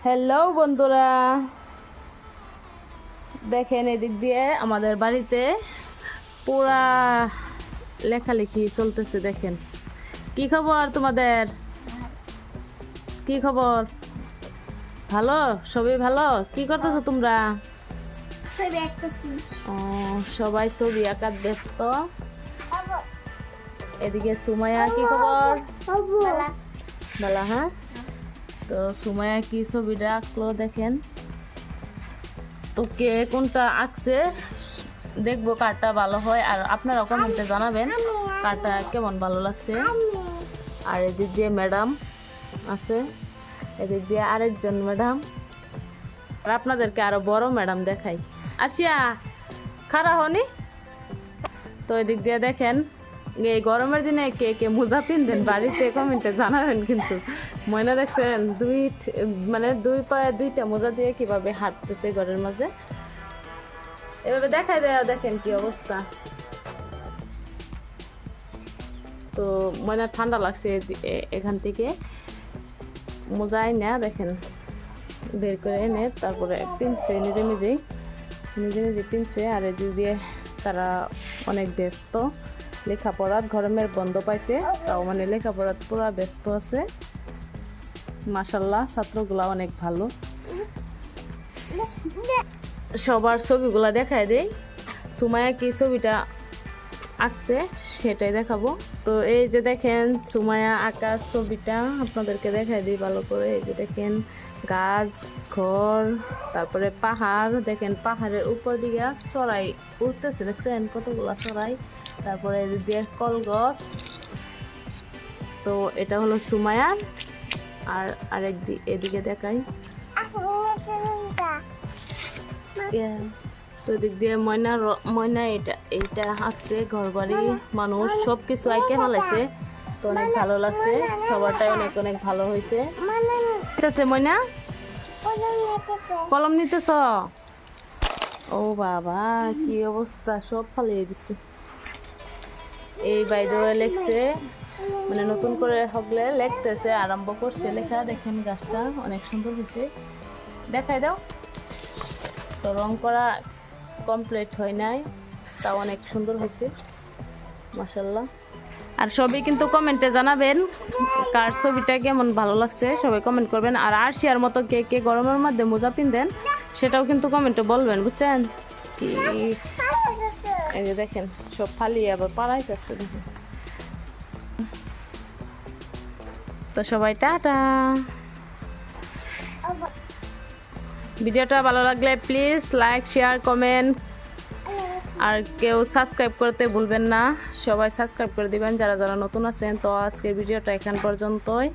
Hello বন্ধুরা, দেখেন এদিক দিয়ে আমাদের বাড়িতে পুরা লেখালেখি চলতেছে। দেখেন কি খবর তোমাদের? কি খবর? ভালো? সবাই ভালো? কি করতেছো তোমরা? সবাই ছবি আঁকার ব্যস্ত। এদিকে সুমাইয়া, কি খবর? ভালো। হ্যাঁ, তো সুমাইয়া কি ছবিটা আঁকলো দেখেন। তো কে কোনটা আঁকছে দেখবো কারটা ভালো হয়, আর আপনারা কমেন্টে জানাবেন কারটা কেমন ভালো লাগছে। আর এদিক দিয়ে ম্যাডাম আছে, এদিক দিয়ে আরেকজন ম্যাডাম, আর আপনাদেরকে আরো বড় ম্যাডাম দেখাই। আরশিয়া খারা হনি। তো এদিক দিয়ে দেখেন, এই গরমের দিনে কে কে মোজা পিনবেন বাড়িতে কমেন্টে জানাবেন। কিন্তু ময়না দেখছেন দুই পায়ে দুইটা মোজা দিয়ে কিভাবে হাঁটতেছে ঘরের মাঝে, এভাবে দেখাই দেয়। দেখেন কি অবস্থা। তো ময়না ঠান্ডা লাগছে, এখান থেকে মোজাই না দেখেন বের করে এনে তারপরে পিনছে, নিজে নিজে পিনছে। আর এদিক দিয়ে তারা অনেক ব্যস্ত লেখাপড়ার, গরমের বন্ধ পাইছে, তাও লেখাপড়ার পুরা ব্যস্ত আছে। মাশাআল্লাহ, ছাত্রগুলা অনেক ভালো। সবার ছবিগুলা দেখায় দেই। সুমাইয়া কি ছবিটা আঁকছে সেটাই দেখাবো। তো এই যে দেখেন সুমাইয়া আঁকা ছবিটা আপনাদেরকে দেখাই দিই ভালো করে। এই যে দেখেন গাছ, ঘর, তারপরে পাহাড়। দেখেন পাহাড়ের উপর দিকে চড়াই উঠতেছে, দেখছেন কতগুলা চড়াই। তারপরে এদিকে কলগছ। তো এটা হলো সুমাইয়া। আর এদিকে দেখাই, তো এদিক দিয়ে ময়না এইটা আঁকছে ঘর বাড়ি, মানুষ সবকিছু আঁকে ফেলাইছে। তো অনেক ভালো লাগছে, সবারটাই অনেক অনেক ভালো হয়েছে। ঠিক আছে ময়না, কলম নিতেছ? ও বাবা, কি অবস্থা, সব ফালিয়ে দিচ্ছে। এই বাইরে লেখছে, নতুন করে হগলে লেখতেছে, আরম্ভ করছে লেখা। দেখেন গাছটা অনেক সুন্দর হয়েছে, দেখাই দাও। তো রং করা কমপ্লিট হয় নাই, তাও অনেক সুন্দর হয়েছে মাশাআল্লাহ। আর সবাই কিন্তু কমেন্টে জানাবেন কার ছবিটা কেমন ভালো লাগছে, সবাই কমেন্ট করবেন। আর আরশিয়ার মতো কে কে গরমের মধ্যে মোজা পিনদেন সেটাও কিন্তু কমেন্টে বলবেন, বুঝছেন কি? এই যে দেখেন সব ফালিয়ে আবার পাড়াইতেছে দেখেন। তো সবাই টাটা। ভিডিওটা ভালো লাগলে প্লিজ লাইক, শেয়ার, কমেন্ট, আর কেউ সাবস্ক্রাইব করতে ভুলবেন না। সবাই সাবস্ক্রাইব করে দিবেন যারা যারা নতুন আছেন। তো আজকের ভিডিওটা এখান পর্যন্তই।